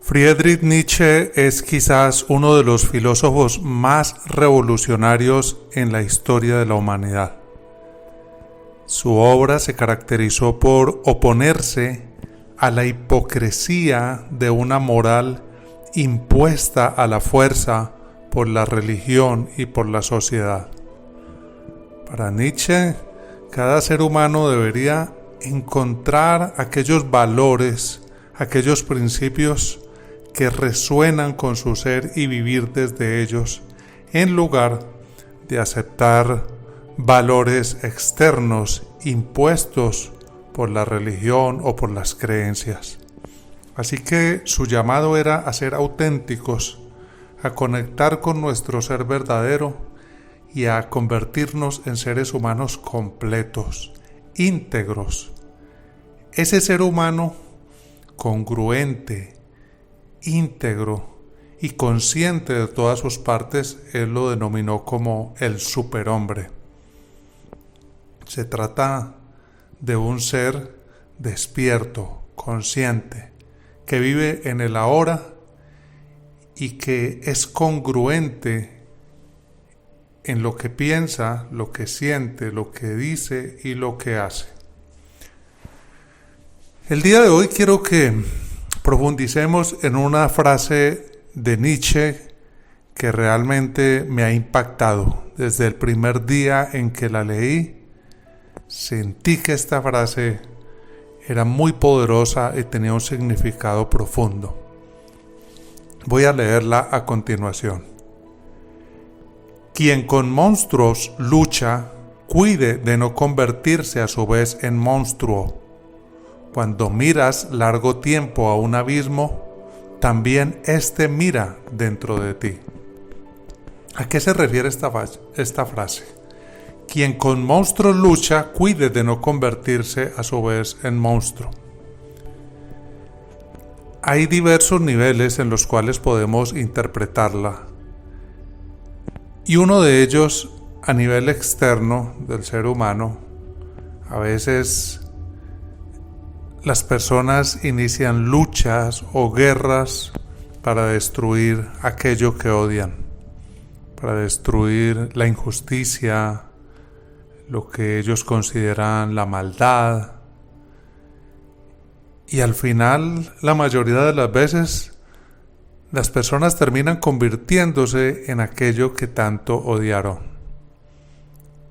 Friedrich Nietzsche es quizás uno de los filósofos más revolucionarios en la historia de la humanidad. Su obra se caracterizó por oponerse a la hipocresía de una moral impuesta a la fuerza por la religión y por la sociedad. Para Nietzsche, cada ser humano debería encontrar aquellos valores, aquellos principios que resuenan con su ser y vivir desde ellos, en lugar de aceptar valores externos impuestos por la religión o por las creencias. Así que su llamado era a ser auténticos, a conectar con nuestro ser verdadero y a convertirnos en seres humanos completos, íntegros. Ese ser humano congruente, íntegro y consciente de todas sus partes, él lo denominó como el superhombre. Se trata de un ser despierto, consciente, que vive en el ahora y que es congruente en lo que piensa, lo que siente, lo que dice y lo que hace. El día de hoy quiero que profundicemos en una frase de Nietzsche que realmente me ha impactado. Desde el primer día en que la leí, sentí que esta frase era muy poderosa y tenía un significado profundo. Voy a leerla a continuación. Quien con monstruos lucha, cuide de no convertirse a su vez en monstruo. Cuando miras largo tiempo a un abismo, también éste mira dentro de ti. ¿A qué se refiere esta frase? Quien con monstruos lucha, cuide de no convertirse a su vez en monstruo. Hay diversos niveles en los cuales podemos interpretarla. Y uno de ellos, a nivel externo del ser humano, a veces las personas inician luchas o guerras para destruir aquello que odian, para destruir la injusticia, lo que ellos consideran la maldad. Y al final, la mayoría de las veces, las personas terminan convirtiéndose en aquello que tanto odiaron.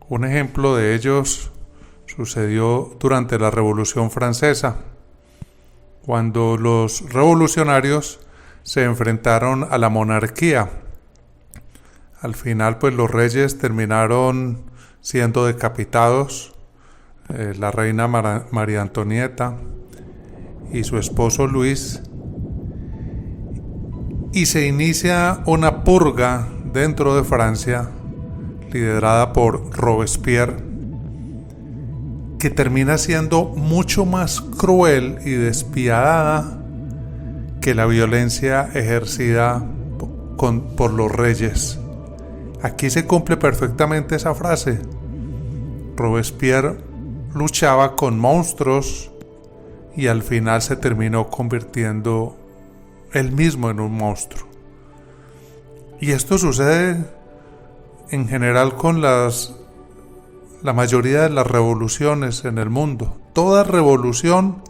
Un ejemplo de ellos sucedió durante la Revolución Francesa, cuando los revolucionarios se enfrentaron a la monarquía. Al final, pues los reyes terminaron siendo decapitados, la reina María Antonieta y su esposo Luis, y se inicia una purga dentro de Francia liderada por Robespierre, que termina siendo mucho más cruel y despiadada que la violencia ejercida por los reyes. Aquí se cumple perfectamente esa frase. Robespierre luchaba con monstruos y al final se terminó convirtiendo él mismo en un monstruo. Y esto sucede en general con la mayoría de las revoluciones en el mundo. Toda revolución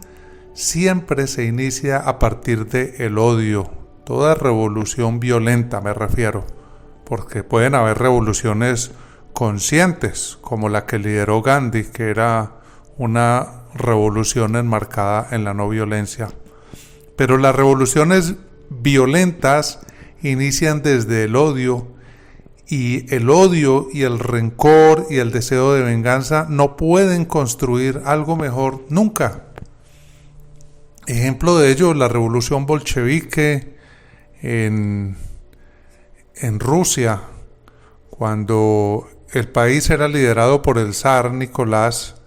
siempre se inicia a partir del odio. Toda revolución violenta, me refiero, porque pueden haber revoluciones conscientes, como la que lideró Gandhi, que era una revolución enmarcada en la no violencia. Pero las revoluciones violentas inician desde el odio, y el odio y el rencor y el deseo de venganza no pueden construir algo mejor nunca. Ejemplo de ello, la revolución bolchevique en Rusia, cuando el país era liderado por el zar Nicolás,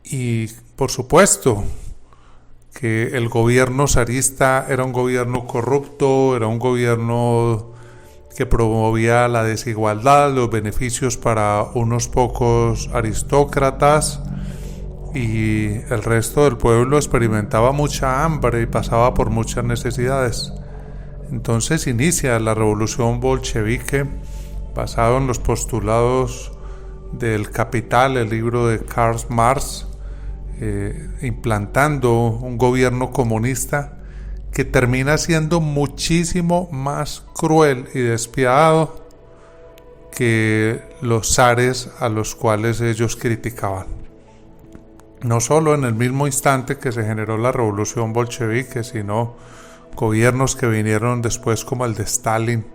y por supuesto que el gobierno zarista era un gobierno corrupto, era un gobierno que promovía la desigualdad, los beneficios para unos pocos aristócratas, y el resto del pueblo experimentaba mucha hambre y pasaba por muchas necesidades. Entonces inicia la revolución bolchevique basado en los postulados del Capital, el libro de Karl Marx, implantando un gobierno comunista que termina siendo muchísimo más cruel y despiadado que los zares a los cuales ellos criticaban. No solo en el mismo instante que se generó la revolución bolchevique, sino gobiernos que vinieron después, como el de Stalin,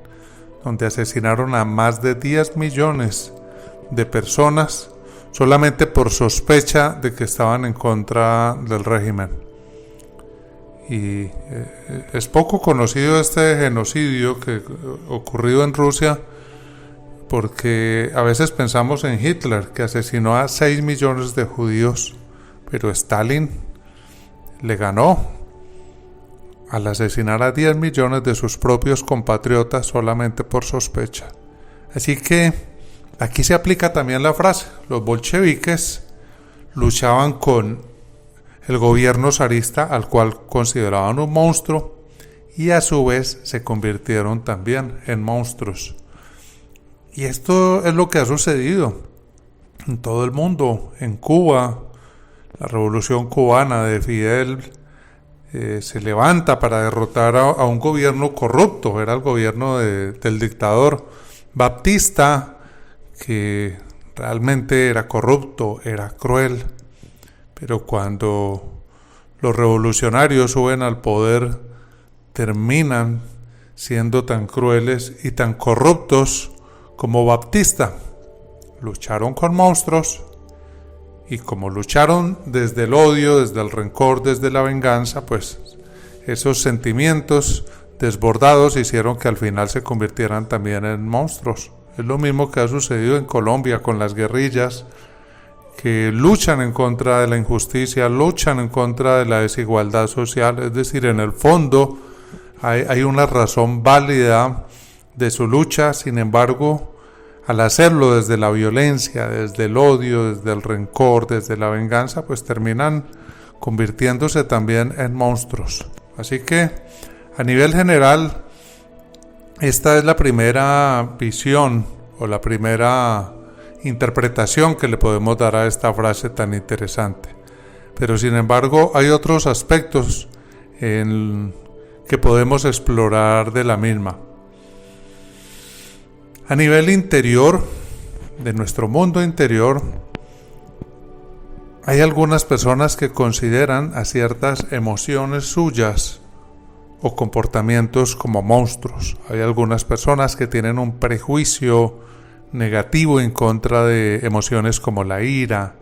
donde asesinaron a más de 10 millones de personas solamente por sospecha de que estaban en contra del régimen. Y es poco conocido este genocidio que ocurrido en Rusia, porque a veces pensamos en Hitler, que asesinó a 6 millones de judíos, pero Stalin le ganó al asesinar a 10 millones de sus propios compatriotas solamente por sospecha. Así que aquí se aplica también la frase: los bolcheviques luchaban con el gobierno zarista, al cual consideraban un monstruo, y a su vez se convirtieron también en monstruos. Y esto es lo que ha sucedido en todo el mundo. En Cuba, la revolución cubana de Fidel se levanta para derrotar a un gobierno corrupto. Era el gobierno del dictador Batista, que realmente era corrupto, era cruel. Pero cuando los revolucionarios suben al poder, terminan siendo tan crueles y tan corruptos como Batista. Lucharon con monstruos, y como lucharon desde el odio, desde el rencor, desde la venganza, pues esos sentimientos desbordados hicieron que al final se convirtieran también en monstruos. Es lo mismo que ha sucedido en Colombia con las guerrillas, que luchan en contra de la injusticia, luchan en contra de la desigualdad social. Es decir, en el fondo hay una razón válida de su lucha. Sin embargo, al hacerlo desde la violencia, desde el odio, desde el rencor, desde la venganza, pues terminan convirtiéndose también en monstruos. Así que, a nivel general, esta es la primera visión o la primera interpretación que le podemos dar a esta frase tan interesante. Pero sin embargo, hay otros aspectos que podemos explorar de la misma. A nivel interior, de nuestro mundo interior, hay algunas personas que consideran a ciertas emociones suyas o comportamientos como monstruos. Hay algunas personas que tienen un prejuicio negativo en contra de emociones como la ira,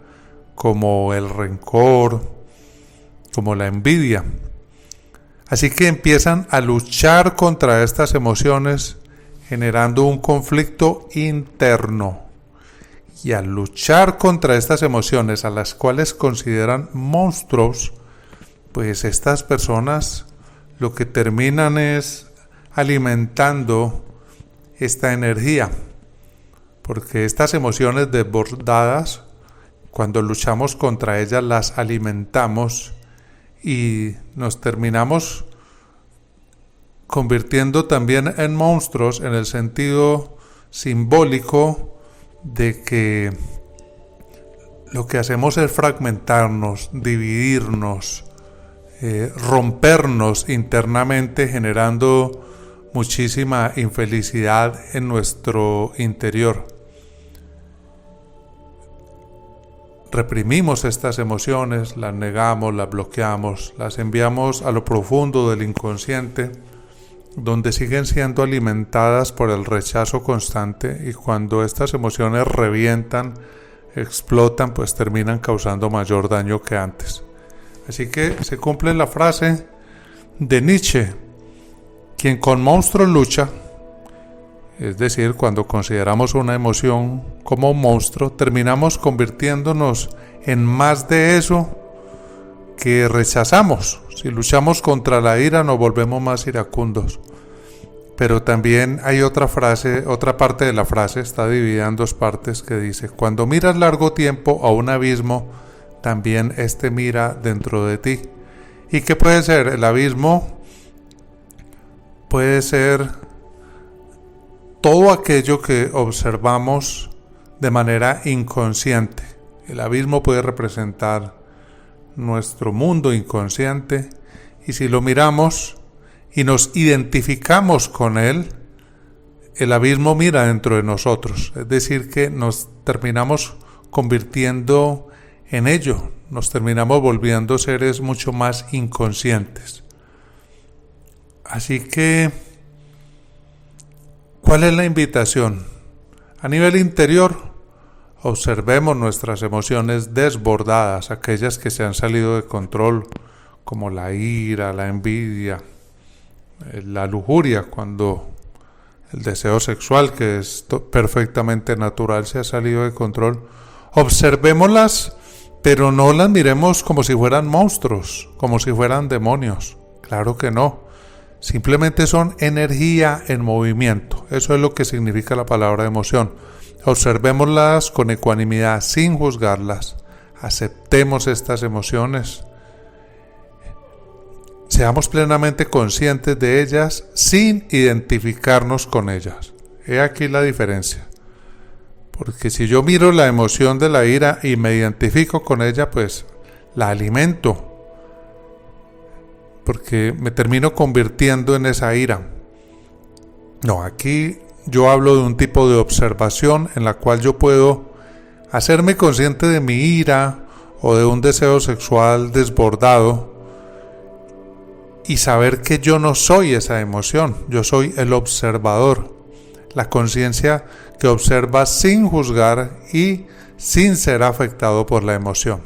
como el rencor, como la envidia. Así que empiezan a luchar contra estas emociones, generando un conflicto interno. Y al luchar contra estas emociones, a las cuales consideran monstruos, pues estas personas lo que terminan es alimentando esta energía. Porque estas emociones desbordadas, cuando luchamos contra ellas, las alimentamos y nos terminamos convirtiendo también en monstruos, en el sentido simbólico de que lo que hacemos es fragmentarnos, dividirnos, rompernos internamente, generando muchísima infelicidad en nuestro interior. Reprimimos estas emociones, las negamos, las bloqueamos, las enviamos a lo profundo del inconsciente, donde siguen siendo alimentadas por el rechazo constante, y cuando estas emociones revientan, explotan, pues terminan causando mayor daño que antes. Así que se cumple la frase de Nietzsche: quien con monstruos lucha, es decir, cuando consideramos una emoción como un monstruo, terminamos convirtiéndonos en más de eso que rechazamos. Si luchamos contra la ira, nos volvemos más iracundos. Pero también hay otra frase, otra parte de la frase, está dividida en dos partes, que dice: cuando miras largo tiempo a un abismo, también éste mira dentro de ti. ¿Y qué puede ser? El abismo puede ser todo aquello que observamos de manera inconsciente. El abismo puede representar nuestro mundo inconsciente, y si lo miramos y nos identificamos con él, el abismo mira dentro de nosotros. Es decir, que nos terminamos convirtiendo en ello, nos terminamos volviendo seres mucho más inconscientes. Así que, ¿cuál es la invitación? A nivel interior, observemos nuestras emociones desbordadas, aquellas que se han salido de control, como la ira, la envidia, la lujuria, cuando el deseo sexual, que es perfectamente natural, se ha salido de control. Observémoslas, pero no las miremos como si fueran monstruos, como si fueran demonios. Claro que no. Simplemente son energía en movimiento. Eso es lo que significa la palabra emoción. Observémoslas con ecuanimidad, sin juzgarlas. Aceptemos estas emociones. Seamos plenamente conscientes de ellas sin identificarnos con ellas. He aquí la diferencia. Porque si yo miro la emoción de la ira y me identifico con ella, pues la alimento. Porque me termino convirtiendo en esa ira. No, aquí yo hablo de un tipo de observación en la cual yo puedo hacerme consciente de mi ira o de un deseo sexual desbordado y saber que yo no soy esa emoción, yo soy el observador, la conciencia que observa sin juzgar y sin ser afectado por la emoción.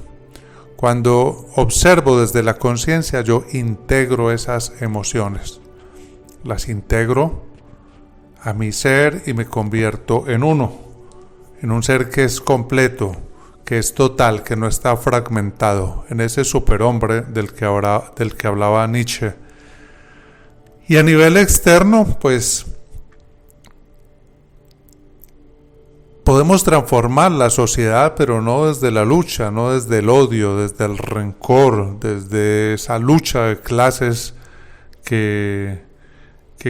Cuando observo desde la conciencia, yo integro esas emociones, las integro a mi ser y me convierto en uno, en un ser que es completo, que es total, que no está fragmentado, en ese superhombre del que hablaba Nietzsche. Y a nivel externo, pues podemos transformar la sociedad, pero no desde la lucha, no desde el odio, desde el rencor, desde esa lucha de clases que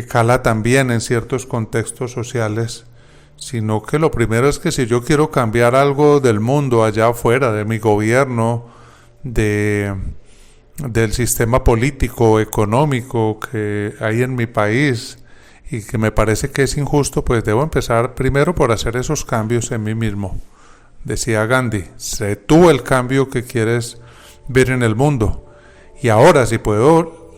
cala también en ciertos contextos sociales, sino que lo primero es que si yo quiero cambiar algo del mundo allá afuera, de mi gobierno, del sistema político, económico que hay en mi país y que me parece que es injusto, pues debo empezar primero por hacer esos cambios en mí mismo. Decía Gandhi, sé tú el cambio que quieres ver en el mundo. Y ahora, si puedo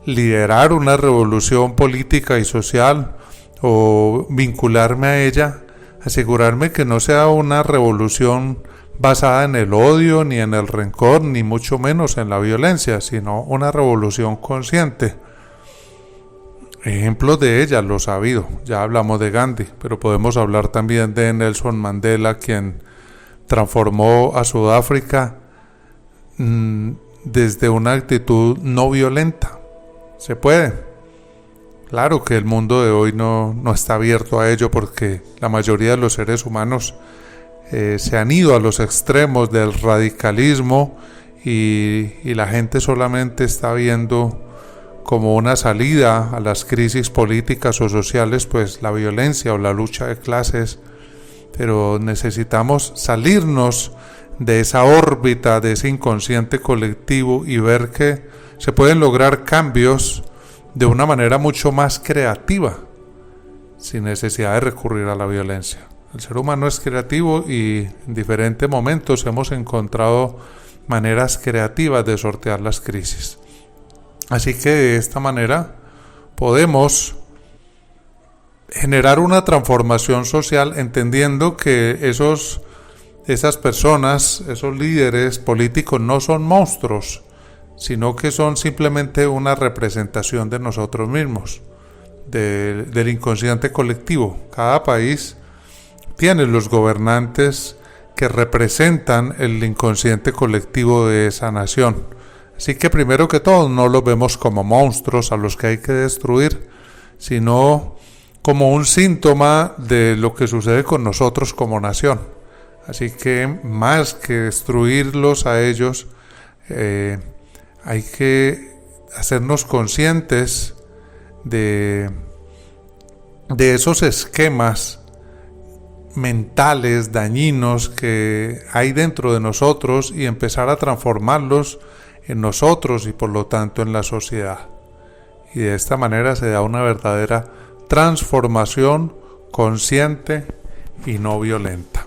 liderar una revolución política y social o vincularme a ella, asegurarme que no sea una revolución basada en el odio, ni en el rencor, ni mucho menos en la violencia, sino una revolución consciente. Ejemplos de ella los ha habido, ya hablamos de Gandhi, pero podemos hablar también de Nelson Mandela, quien transformó a Sudáfrica desde una actitud no violenta. Se puede. Claro que el mundo de hoy no está abierto a ello, porque la mayoría de los seres humanos se han ido a los extremos del radicalismo y la gente solamente está viendo como una salida a las crisis políticas o sociales, pues la violencia o la lucha de clases. Pero necesitamos salirnos de esa órbita, de ese inconsciente colectivo, y ver que se pueden lograr cambios de una manera mucho más creativa, sin necesidad de recurrir a la violencia. El ser humano es creativo y en diferentes momentos hemos encontrado maneras creativas de sortear las crisis. Así que de esta manera podemos generar una transformación social, entendiendo que esas personas, esos líderes políticos no son monstruos, sino que son simplemente una representación de nosotros mismos, del inconsciente colectivo. Cada país tiene los gobernantes que representan el inconsciente colectivo de esa nación. Así que primero que todo no los vemos como monstruos a los que hay que destruir, sino como un síntoma de lo que sucede con nosotros como nación. Así que más que destruirlos a ellos, hay que hacernos conscientes de esos esquemas mentales dañinos que hay dentro de nosotros y empezar a transformarlos en nosotros y por lo tanto en la sociedad. Y de esta manera se da una verdadera transformación consciente y no violenta.